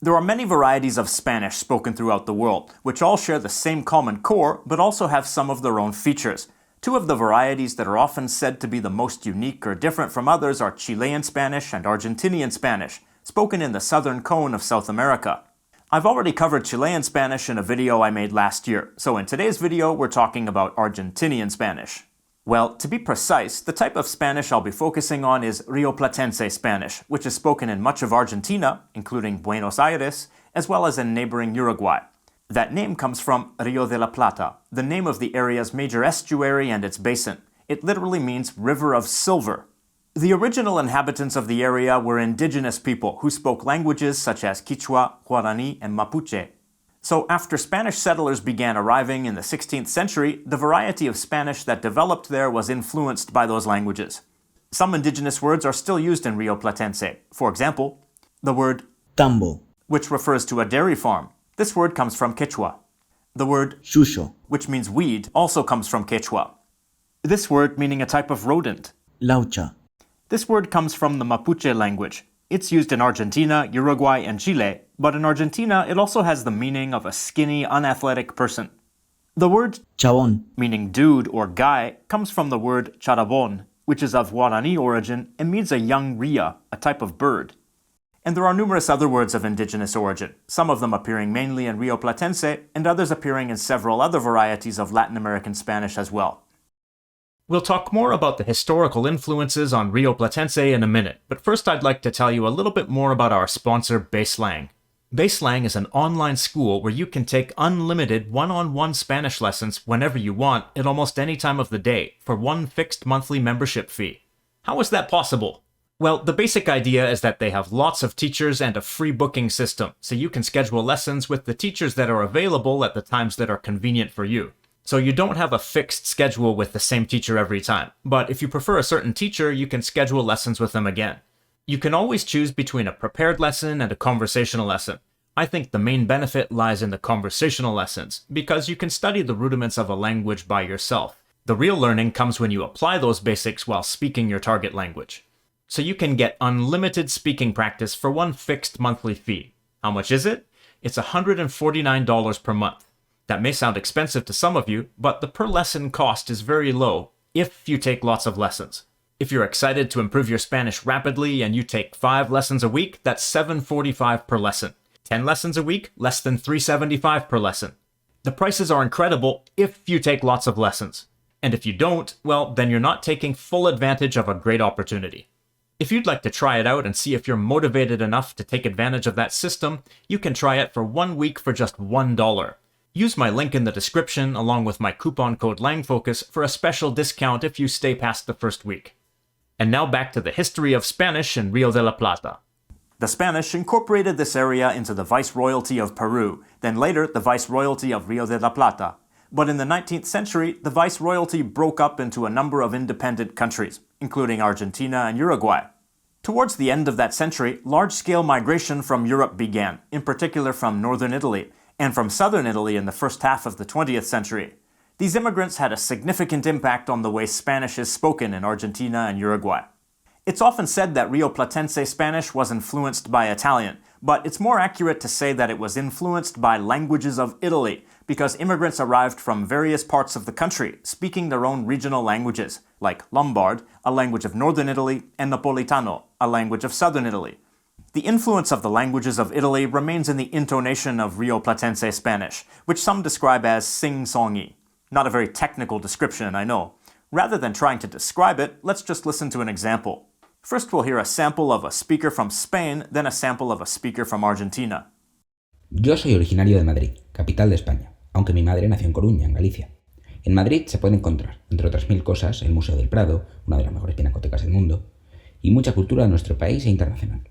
There are many varieties of Spanish spoken throughout the world, which all share the same common core, but also have some of their own features. Two of the varieties that are often said to be the most unique or different from others are Chilean Spanish and Argentinian Spanish, spoken in the southern cone of South America. I've already covered Chilean Spanish in a video I made last year, so in today's video we're talking about Argentinian Spanish. Well, to be precise, the type of Spanish I'll be focusing on is Rioplatense Spanish, which is spoken in much of Argentina, including Buenos Aires, as well as in neighboring Uruguay. That name comes from Rio de la Plata, the name of the area's major estuary and its basin. It literally means river of silver. The original inhabitants of the area were indigenous people who spoke languages such as Quechua, Guarani, and Mapuche. So after Spanish settlers began arriving in the 16th century, the variety of Spanish that developed there was influenced by those languages. Some indigenous words are still used in Rioplatense. For example, the word tambo, which refers to a dairy farm. This word comes from Quechua. The word yuyo, which means weed, also comes from Quechua. This word meaning a type of rodent. laucha. This word comes from the Mapuche language. It's used in Argentina, Uruguay, and Chile, but in Argentina it also has the meaning of a skinny, unathletic person. The word chabón, meaning dude or guy, comes from the word charabón, which is of Guarani origin and means a young rhea, a type of bird. And there are numerous other words of indigenous origin, some of them appearing mainly in Rioplatense, and others appearing in several other varieties of Latin American Spanish as well. We'll talk more about the historical influences on Rioplatense in a minute, but first I'd like to tell you a little bit more about our sponsor, Baselang. Baselang is an online school where you can take unlimited one-on-one Spanish lessons whenever you want at almost any time of the day for one fixed monthly membership fee. How is that possible? Well, the basic idea is that they have lots of teachers and a free booking system, so you can schedule lessons with the teachers that are available at the times that are convenient for you. So you don't have a fixed schedule with the same teacher every time, but if you prefer a certain teacher, you can schedule lessons with them again. You can always choose between a prepared lesson and a conversational lesson. I think the main benefit lies in the conversational lessons, because you can study the rudiments of a language by yourself. The real learning comes when you apply those basics while speaking your target language. So you can get unlimited speaking practice for one fixed monthly fee. How much is it? It's $149 per month. That may sound expensive to some of you, but the per lesson cost is very low if you take lots of lessons. If you're excited to improve your Spanish rapidly and you take 5 lessons a week, that's $745 per lesson. 10 lessons a week, less than $375 per lesson. The prices are incredible if you take lots of lessons. And if you don't, well, then you're not taking full advantage of a great opportunity. If you'd like to try it out and see if you're motivated enough to take advantage of that system, you can try it for 1 week for just $1. Use my link in the description along with my coupon code Langfocus for a special discount if you stay past the first week. And now back to the history of Spanish in Rio de la Plata. The Spanish incorporated this area into the Viceroyalty of Peru, then later the Viceroyalty of Rio de la Plata. But in the 19th century, the Viceroyalty broke up into a number of independent countries, including Argentina and Uruguay. Towards the end of that century, large-scale migration from Europe began, in particular from northern Italy, and from southern Italy in the first half of the 20th century. These immigrants had a significant impact on the way Spanish is spoken in Argentina and Uruguay. It's often said that Rioplatense Spanish was influenced by Italian, but it's more accurate to say that it was influenced by languages of Italy, because immigrants arrived from various parts of the country, speaking their own regional languages, like Lombard, a language of northern Italy, and Napolitano, a language of southern Italy. The influence of the languages of Italy remains in the intonation of Rioplatense Spanish, which some describe as sing-songy. Not a very technical description, I know. Rather than trying to describe it, let's just listen to an example. First we'll hear a sample of a speaker from Spain, then a sample of a speaker from Argentina. Yo soy originario de Madrid, capital de España, aunque mi madre nació en Coruña, en Galicia. En Madrid se puede encontrar, entre otras 1000 cosas, el Museo del Prado, una de las mejores pinacotecas del mundo, y mucha cultura de nuestro país e internacional.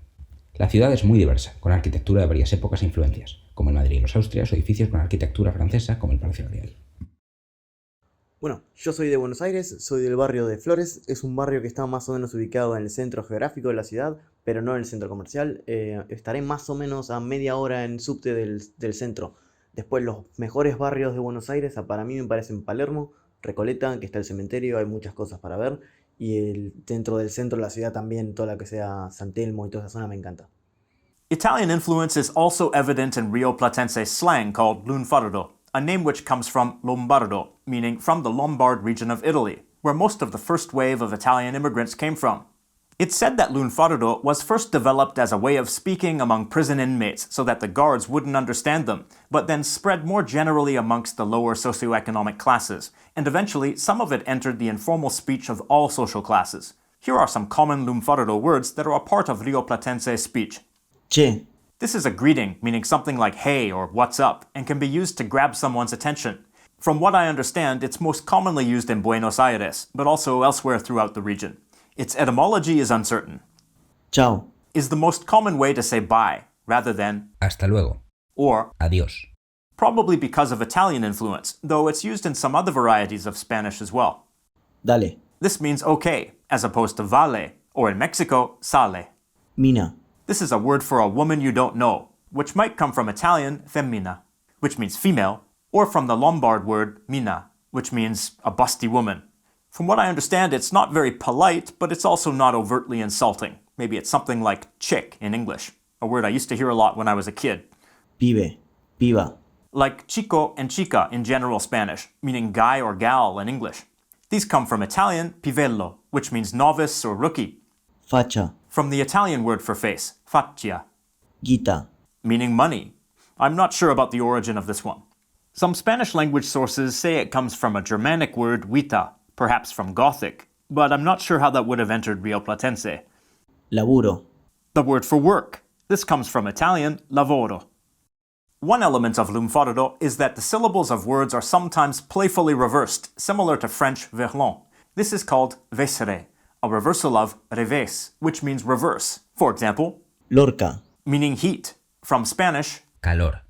La ciudad es muy diversa, con arquitectura de varias épocas e influencias, como el Madrid y los Austrias, o edificios con arquitectura francesa, como el Palacio Real. Bueno, yo soy de Buenos Aires, soy del barrio de Flores. Es un barrio que está más o menos ubicado en el centro geográfico de la ciudad, pero no en el centro comercial. Estaré más o menos a media hora en subte del centro. Después los mejores barrios de Buenos Aires, para mí me parecen Palermo, Recoleta, que está el cementerio, hay muchas cosas para ver. Y dentro del centro de la ciudad también, toda la que sea San Telmo y toda esa zona me encanta. Italian influence is also evident in Rioplatense slang called Lunfardo, a name which comes from Lombardo, meaning from the Lombard region of Italy, where most of the first wave of Italian immigrants came from. It's said that Lunfardo was first developed as a way of speaking among prison inmates so that the guards wouldn't understand them, but then spread more generally amongst the lower socioeconomic classes, and eventually some of it entered the informal speech of all social classes. Here are some common Lunfardo words that are a part of Rioplatense speech. Che, This is a greeting, meaning something like hey or what's up, and can be used to grab someone's attention. From what I understand, it's most commonly used in Buenos Aires, but also elsewhere throughout the region. Its etymology is uncertain. chao, Is the most common way to say bye, rather than Hasta luego. or, Adiós. probably because of Italian influence, though it's used in some other varieties of Spanish as well. dale, This means okay, as opposed to vale, or in Mexico, sale. mina, This is a word for a woman you don't know, which might come from Italian femmina, which means female, or from the Lombard word mina, which means a busty woman. From what I understand, it's not very polite, but it's also not overtly insulting. Maybe it's something like chick in English, a word I used to hear a lot when I was a kid. pibe, piba, Like chico and chica in general Spanish, meaning guy or gal in English. These come from Italian pivello, which means novice or rookie, facha, from the Italian word for face, faccia, guita, meaning money. I'm not sure about the origin of this one. Some Spanish language sources say it comes from a Germanic word vita, perhaps from Gothic, but I'm not sure how that would have entered Rioplatense. laburo, The word for work. This comes from Italian lavoro. One element of Lunfardo is that the syllables of words are sometimes playfully reversed, similar to French verlan. This is called vesere, a reversal of revés, which means reverse. For example, lorca, meaning heat, from Spanish. Calor.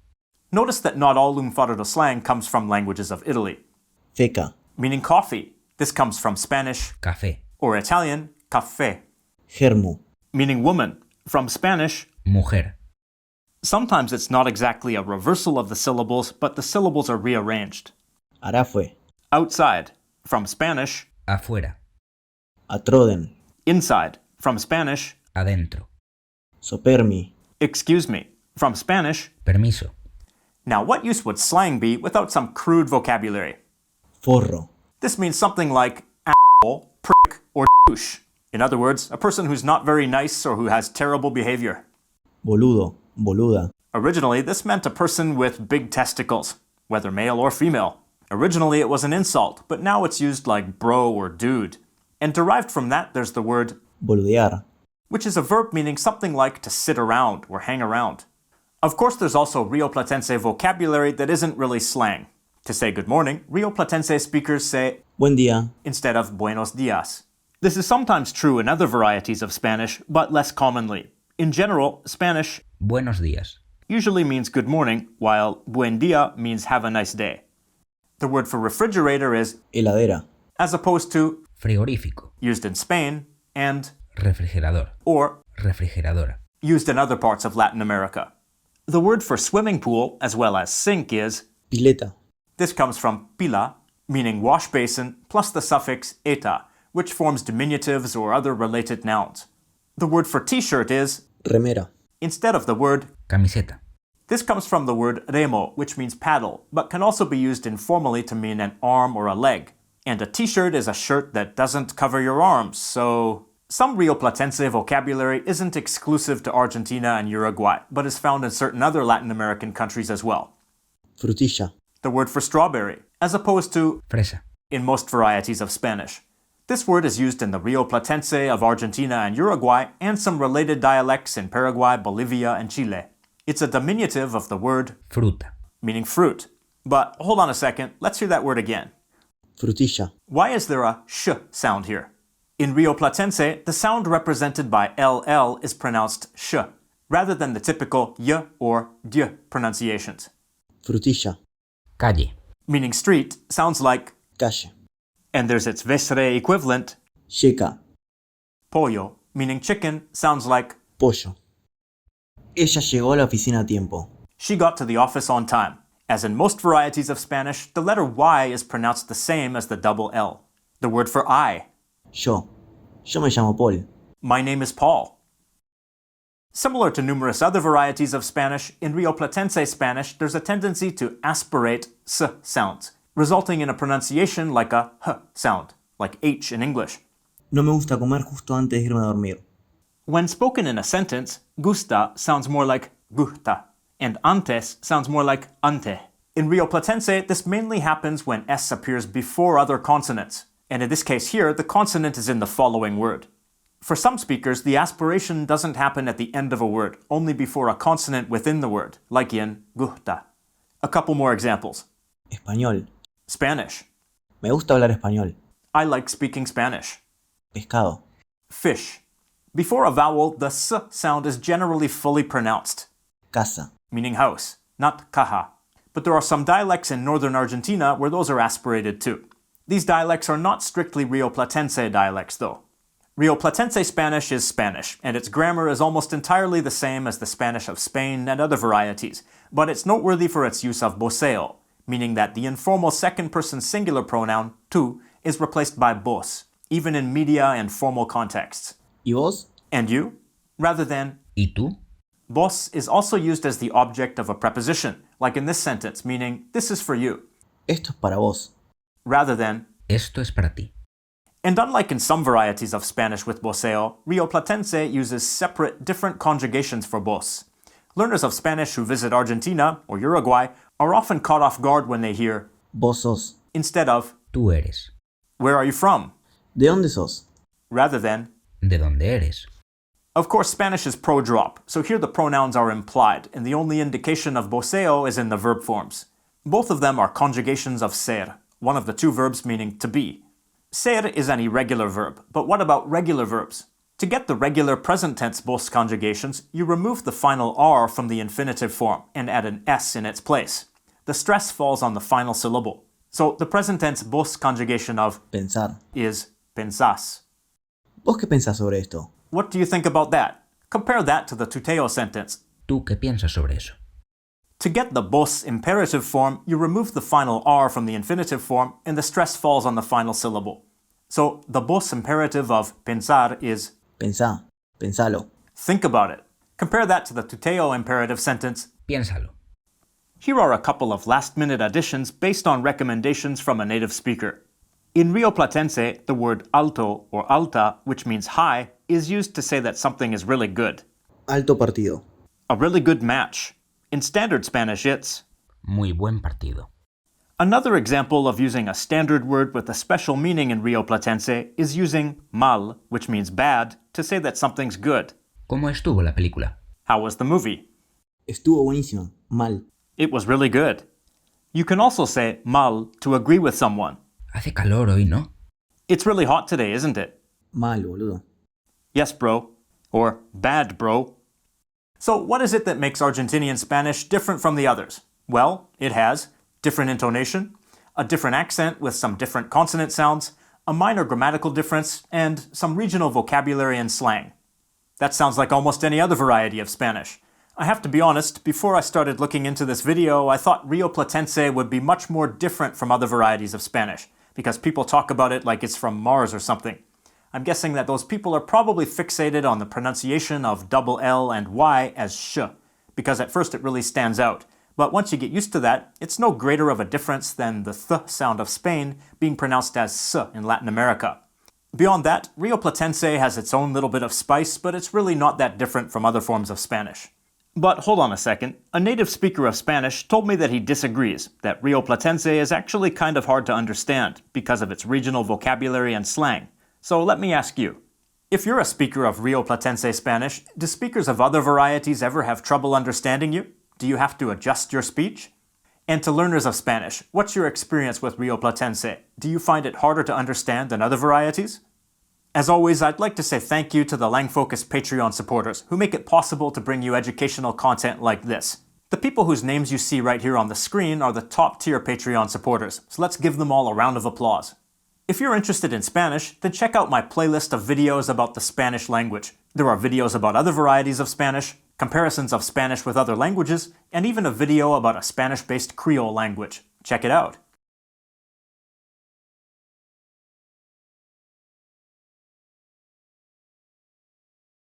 Notice that not all Lunfardo slang comes from languages of Italy, feca, meaning coffee. This comes from Spanish, Café. or Italian, caffè, germu, meaning woman, from Spanish. Mujer. Sometimes it's not exactly a reversal of the syllables, but the syllables are rearranged. arafue, Outside, from Spanish. Afuera. atroden, Inside, from Spanish. Adentro. sopermi, Excuse me, from Spanish. Permiso. Now, what use would slang be without some crude vocabulary? forro, This means something like asshole, prick, or douche. In other words, a person who's not very nice or who has terrible behavior. boludo, boluda, Originally, this meant a person with big testicles, whether male or female. Originally, it was an insult, but now it's used like bro or dude. And derived from that, there's the word, boludear, which is a verb meaning something like to sit around or hang around. Of course, there's also Rioplatense vocabulary that isn't really slang. To say good morning, Rioplatense speakers say buen día, instead of buenos dias. This is sometimes true in other varieties of Spanish, but less commonly. In general, Spanish Buenos días. usually means good morning, while buen dia means have a nice day. The word for refrigerator is, heladera, as opposed to, Frigorífico. used in Spain, and, Refrigerador. or, Refrigeradora. used in other parts of Latin America. The word for swimming pool, as well as sink, is, pileta, this comes from pila, meaning wash basin, plus the suffix eta, which forms diminutives or other related nouns. The word for t-shirt is, remera, instead of the word. Camiseta. This comes from the word remo, which means paddle, but can also be used informally to mean an arm or a leg. And a t-shirt is a shirt that doesn't cover your arms, so... Some Rioplatense vocabulary isn't exclusive to Argentina and Uruguay, but is found in certain other Latin American countries as well. frutilla, The word for strawberry, as opposed to Fresa. in most varieties of Spanish. This word is used in the Rioplatense of Argentina and Uruguay and some related dialects in Paraguay, Bolivia, and Chile. It's a diminutive of the word Fruta. meaning fruit. But hold on a second, let's hear that word again. frutilla, Why is there a sh sound here? In Rioplatense, the sound represented by LL is pronounced sh, rather than the typical y or dy pronunciations. frutilla, Calle. Meaning street sounds like, calle, and there's its vesre equivalent, checa, pollo, meaning chicken, sounds like, pollo. Ella llegó a la oficina a tiempo. she got to the office on time. As in most varieties of Spanish, the letter Y is pronounced the same as the double L. The word for I. Yo me llamo Paul. My name is Paul. Similar to numerous other varieties of Spanish, in Rioplatense Spanish there's a tendency to aspirate s sounds, resulting in a pronunciation like a h sound, like H in English. No me gusta comer justo antes de irme a dormir. When spoken in a sentence, gusta sounds more like gusta, and antes sounds more like ante. In Rioplatense, this mainly happens when S appears before other consonants, and in this case here, the consonant is in the following word. For some speakers, the aspiration doesn't happen at the end of a word, only before a consonant within the word, like in gusta. A couple more examples. Español. Spanish. Me gusta hablar español. I like speaking Spanish. Pescado. Fish. Before a vowel, the s sound is generally fully pronounced. Casa. Meaning house, not caja. But there are some dialects in northern Argentina where those are aspirated too. These dialects are not strictly Rioplatense dialects though. Rioplatense Spanish is Spanish, and its grammar is almost entirely the same as the Spanish of Spain and other varieties, but it's noteworthy for its use of voseo, meaning that the informal second-person singular pronoun, tú, is replaced by vos, even in media and formal contexts. ¿Y vos? And you? Rather than ¿Y tú? vos is also used as the object of a preposition, like in this sentence, meaning this is for you, Esto es para vos. rather than. Esto es para ti. And unlike in some varieties of Spanish with voseo, Rioplatense uses separate, different conjugations for vos. Learners of Spanish who visit Argentina or Uruguay are often caught off guard when they hear Vos sos. instead of Tú eres. where are you from, ¿De dónde sos? rather than. ¿De dónde eres? Of course, Spanish is pro-drop, so here the pronouns are implied, and the only indication of voseo is in the verb forms. Both of them are conjugations of ser, one of the two verbs meaning to be. Ser is an irregular verb, but what about regular verbs? To get the regular present tense vos conjugations, you remove the final R from the infinitive form and add an S in its place. The stress falls on the final syllable. So the present tense vos conjugation of Pensar. is pensás. ¿Vos qué pensás sobre esto? What do you think about that? Compare that to the tuteo sentence. ¿Tú qué piensas sobre eso? To get the vos imperative form, you remove the final R from the infinitive form and the stress falls on the final syllable. So the vos imperative of pensar is Pensá. Pensalo. think about it. Compare that to the tuteo imperative sentence. Piénsalo. Here are a couple of last-minute additions based on recommendations from a native speaker. In Rioplatense, the word alto or alta, which means high, is used to say that something is really good. Alto partido. A really good match. In standard Spanish, it's Muy buen partido. another example of using a standard word with a special meaning in Rioplatense is using mal, which means bad, to say that something's good. ¿Cómo estuvo la película? How was the movie? Estuvo buenísimo. Mal. It was really good. You can also say mal to agree with someone. Hace calor hoy, ¿no? It's really hot today, isn't it? Mal, boludo. Yes, bro. Or bad, bro. So what is it that makes Argentinian Spanish different from the others? Well, it has different intonation, a different accent with some different consonant sounds, a minor grammatical difference, and some regional vocabulary and slang. That sounds like almost any other variety of Spanish. I have to be honest, before I started looking into this video, I thought Rioplatense would be much more different from other varieties of Spanish, because people talk about it like it's from Mars or something. I'm guessing that those people are probably fixated on the pronunciation of double L and Y as sh, because at first it really stands out. But once you get used to that, it's no greater of a difference than the th sound of Spain being pronounced as s in Latin America. Beyond that, Rioplatense has its own little bit of spice, but it's really not that different from other forms of Spanish. But hold on a second, a native speaker of Spanish told me that he disagrees, that Rioplatense is actually kind of hard to understand because of its regional vocabulary and slang. So let me ask you, if you're a speaker of Rioplatense Spanish, do speakers of other varieties ever have trouble understanding you? Do you have to adjust your speech? And to learners of Spanish, what's your experience with Rioplatense? Do you find it harder to understand than other varieties? As always, I'd like to say thank you to the Langfocus Patreon supporters who make it possible to bring you educational content like this. The people whose names you see right here on the screen are the top tier Patreon supporters, so let's give them all a round of applause. If you're interested in Spanish, then check out my playlist of videos about the Spanish language. There are videos about other varieties of Spanish, comparisons of Spanish with other languages, and even a video about a Spanish-based Creole language. Check it out.